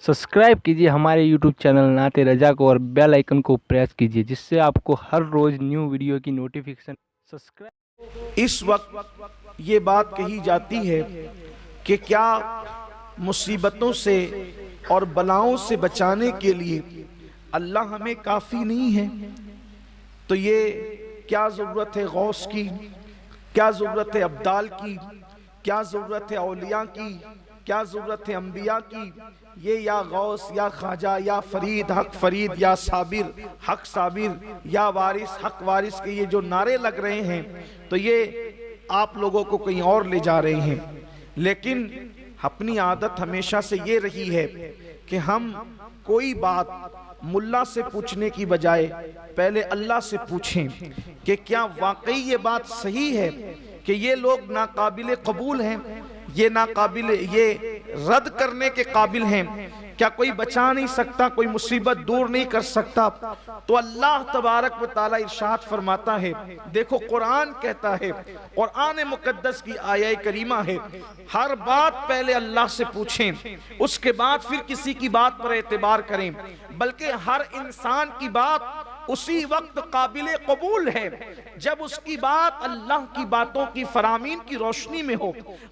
Subscribe कीजिए हमारे YouTube channel नाते रजा को और बेल आइकन को प्रेस कीजिए जिससे आपको हर रोज न्यू वीडियो की नोटिफिकेशन सब्सक्राइब। इस वक्त ये बात कही जाती है कि क्या मुसीबतों से और बलाओं से बचाने के लिए अल्लाह हमें काफ़ी नहीं है? तो ये क्या ज़रूरत है गौस की, क्या ज़रूरत है अब्दाल की, क्या ज़रूरत है औलिया की, क्या ज़रूरत है अम्बिया की? ये या गौस या ख्वाजा या फरीद हक फरीद या साबिर हक साबिर या वारिस हक वारिस के ये जो नारे लग रहे हैं, तो ये आप लोगों को कहीं और ले जा रहे हैं। लेकिन अपनी आदत हमेशा से ये रही है कि हम कोई बात मुल्ला से पूछने की बजाय पहले अल्लाह से पूछें कि क्या वाकई ये बात सही है कि ये लोग नाकाबिल कबूल हैं, ये नाकाबिल, ये रद्द करने के काबिल हैं? क्या कोई बचा नहीं सकता, कोई मुसीबत दूर नहीं कर सकता? तो अल्लाह तबारक व तआला इरशाद फरमाता है, देखो कुरान कहता है, कुरान मुकद्दस की आयत करीमा है, हर बात पहले अल्लाह से पूछें, उसके बाद फिर किसी की बात पर एतबार करें। बल्कि हर इंसान की बात उसी वक्त काबिल कबूल है जब उसकी बात अल्लाह की बातों की फरामीन की रोशनी में हो।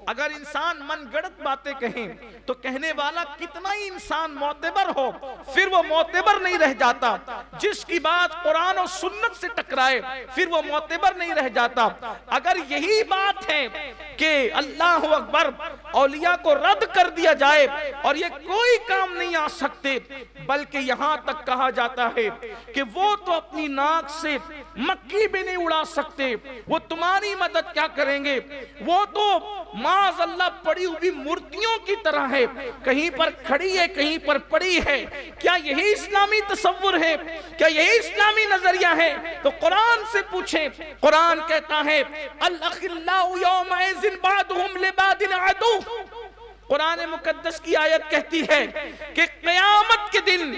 अगर इंसान मनगढ़ंत बातें कहें तो कहने वाला कितना ही इंसान मोतबर हो, फिर वो मोतबर नहीं रह जाता। जिसकी बात कुरान और सुन्नत से टकराए फिर वो मोतबर नहीं रह जाता। अगर यही बात है कि अल्लाह अकबर, औलिया को रद्द कर दिया जाए और ये कोई काम नहीं आ सकते, बल्कि यहां तक कहा जाता है कि वो तो अपनी नाक से मक्खी भी नहीं उड़ा सकते, वो तुम्हारी मदद क्या करेंगे? वो तो माज़अल्लाह पड़ी हुई मूर्तियों की तरह है, कहीं पर खड़ी है कहीं पर पड़ी है। क्या यही इस्लामी तसव्वुर है? क्या यही इस्लामी नजरिया है? तो कुरान से पूछें। कुरान कहता है अल अखिल्लाउ यौमइज़िन बादुहुम लिबादिन अदू। कुरान मुकद्दस की आयत कहती है कि क़यामत के दिन,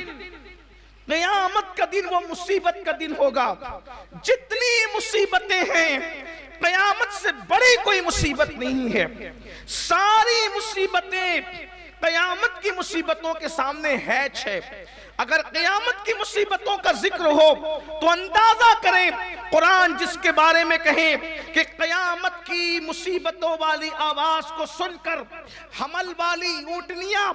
क़यामत का दिन वो मुसीबत का दिन होगा। जितनी मुसीबतें हैं, क़यामत से बड़ी कोई मुसीबत नहीं है। सारी मुसीबतें क़यामत की मुसीबतों के सामने हैच है। अगर क़यामत की मुसीबतों का जिक्र हो तो अंदाजा करें, कुरान जिसके बारे में कहे कि क़यामत की मुसीबतों वाली आवाज को सुनकर हमल वाली ऊंटनियां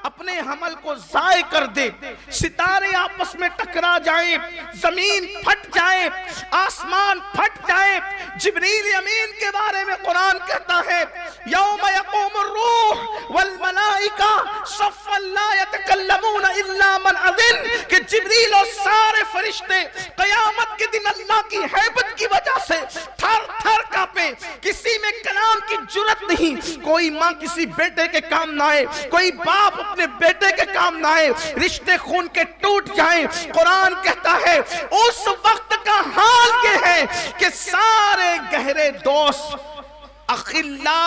अपने हमल को ज़ाय कर दे, सितारे आपस में टकरा जाए, जमीन फट जाए, आसमान फट जाए। जिब्रील अमीन के बारे में कुरान कहता है यौम यक़ूमुर रूह वल मलाइका सफ़्फ़न ला यतकल्लमून इल्ला मन अज़िन, कि जिब्रील और सारे फरिश्ते क़यामत के दिन अल्लाह की हैबत की वजह से थर थर कांपे, किसी में कलाम की जुर्रत नहीं। कोई माँ किसी बेटे के काम ना आए, कोई बाप अपने बेटे के काम ना आए, रिश्ते खून के टूट जाएं। कुरान कहता है उस वक्त का हाल ये है कि सारे गहरे दोस्त, अखिल्ला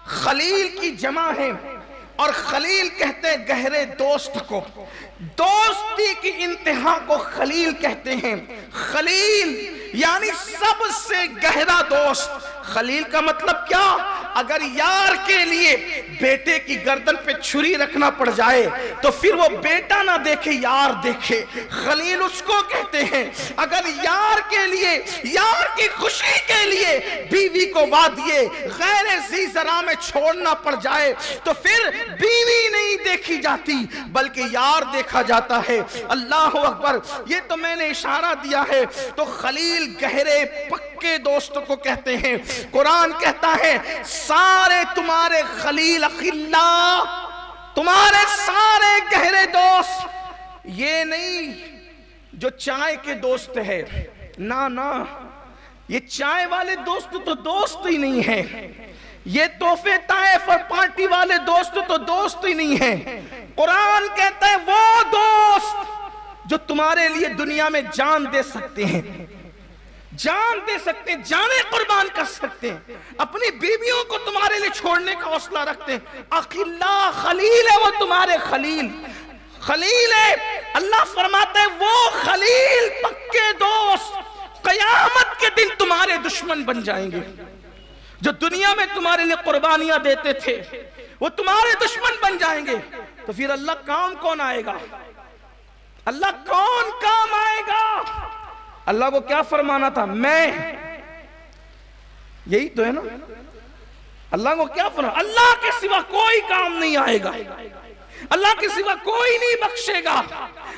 खलील की जमा है, और खलील कहते हैं गहरे दोस्त को, दोस्ती की इंतहा को खलील कहते हैं। खलील यानी सबसे गहरा दोस्त। खलील का मतलब क्या? अगर यार के लिए बेटे की गर्दन पे छुरी रखना पड़ जाए तो फिर वो बेटा ना देखे, यार देखे, खलील उसको कहते हैं। अगर यार के लिए, यार की खुशी के लिए बीवी को वादिए गैर ज़ी ज़रा में छोड़ना पड़ जाए तो फिर बीवी नहीं देखी जाती बल्कि यार देखा जाता है। अल्लाह अकबर। ये तो मैंने इशारा दिया है। तो खलील गहरे पक्के दोस्तों को कहते हैं। कुरान कहता है सारे तुम्हारे खलील अखिल्ला, तुम्हारे सारे गहरे दोस्त ये नहीं जो चाय के दोस्त है, ना ना, ये चाय वाले दोस्त तो दोस्त ही नहीं है। ये तोहफे ताइफ और पार्टी वाले दोस्त तो दोस्त ही नहीं है। कुरान कहता है वो दोस्त जो तुम्हारे लिए दुनिया में जान दे सकते हैं, जान दे सकते हैं, जाने कुर्बान कर सकते हैं, अपनी बीवियों को तुम्हारे लिए छोड़ने का हौसला रखते हैं। अखिल्ला खलील है वो तुम्हारे खलील, खलील है। अल्लाह फरमाते हैं वो खलील पक्के दोस्त क़यामत के दिन तुम्हारे दुश्मन बन जाएंगे। जो दुनिया में तुम्हारे लिए कुर्बानियां देते थे वो तुम्हारे दुश्मन बन जाएंगे। تو پھر اللہ کام کون آئے گا؟ اللہ کون کام آئے گا؟ اللہ کو کیا فرمانا تھا؟ میں، یہی تو ہے نا، اللہ کو کیا فرمانا؟ اللہ کے سوا کوئی کام نہیں آئے گا، اللہ کے سوا کوئی نہیں بخشے گا،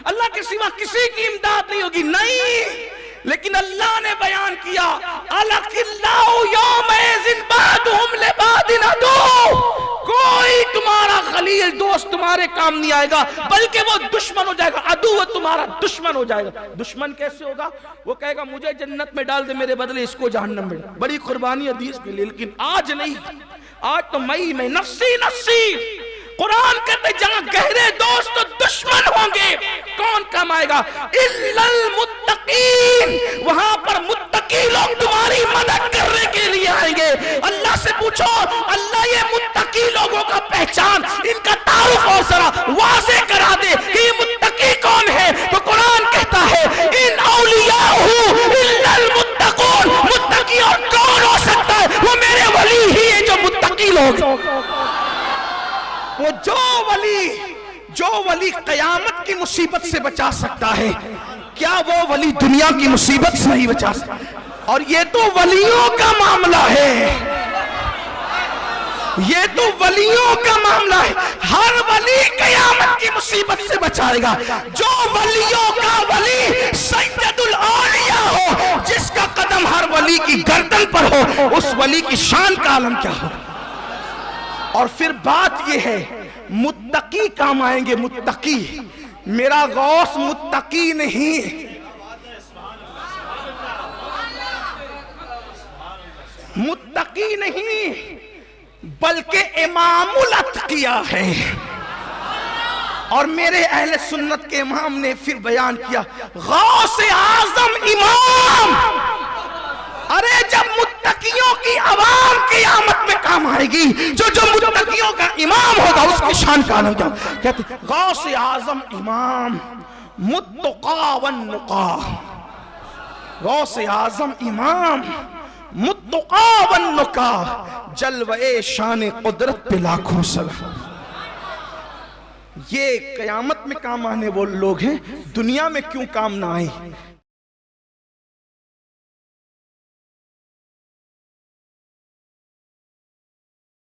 اللہ کے سوا کسی کی امداد نہیں ہوگی، نہیں۔ لیکن اللہ نے بیان کیا الَّذِي يَوْمَئِذٍ بَعْضُهُمْ لِبَعْضٍ عَدُوٌّ، کوئی تمہارا خلیل دوست تمہارے کام نہیں آئے گا، بلکہ وہ دشمن ہو جائے گا، عدو تمہارا دشمن ہو جائے گا۔ دشمن کیسے ہوگا؟ وہ کہے گا مجھے جنت میں ڈال دے، میرے بدلے اس کو جہنم میں ڈال۔ بڑی قربانی حدیث کے لیے، لیکن آج نہیں، آج تو میں نفسی نفسی۔ قرآن کہتے جہاں گہرے دوست و دشمن ہوں گے، کون کام آئے گا؟ اِلَّا الْمُتَّقِينَ، وہاں پر متقی لوگ تمہاری مدد کرنے کے لیے آئیں گے۔ اللہ سے پوچھو اللہ یہ متقی لوگوں کا پہچان، ان کا تعارف اور ذرا واضح کرا دے کہ یہ متقی کون ہے۔ تو قرآن کہتا ہے ان اولیاءہ الا المتقون، متقی اور کون ہو سکتا ہے؟ وہ میرے ولی ہی ہیں جو متقی لوگ۔ وہ جو ولی قیامت کی مصیبت سے بچا سکتا ہے، کیا وہ ولی دنیا کی مصیبت سے نہیں بچا سکتا؟ اور یہ تو ولیوں کا معاملہ ہے، یہ تو ولیوں کا معاملہ ہے۔ ہر ولی قیامت کی مصیبت سے بچائے گا۔ جو ولیوں کا ولی سید الاولیاء ہو، جس کا قدم ہر ولی کی گردن پر ہو، اس ولی کی شان کا عالم کیا ہو۔ اور پھر بات یہ ہے متقی کام آئیں گے، متقی۔ میرا غوث متقی نہیں، متقی نہیں بلکہ امام الاتقیاء ہے۔ اور میرے اہل سنت کے امام نے پھر بیان کیا غوث اعظم امام۔ ارے جب متقیوں کی عوام قیامت میں کام آئے گی، جو متقیوں کا امام ہوگا اس کی شان کا عالم کیا؟ کہتے ہیں غوث اعظم امام متقا والنقا، غوث اعظم امام متقا والنقا، جلوے شان قدرت پہ لاکھوں سلام۔ یہ قیامت میں کام آنے وہ لوگ ہیں، دنیا میں کیوں کام نہ آئے؟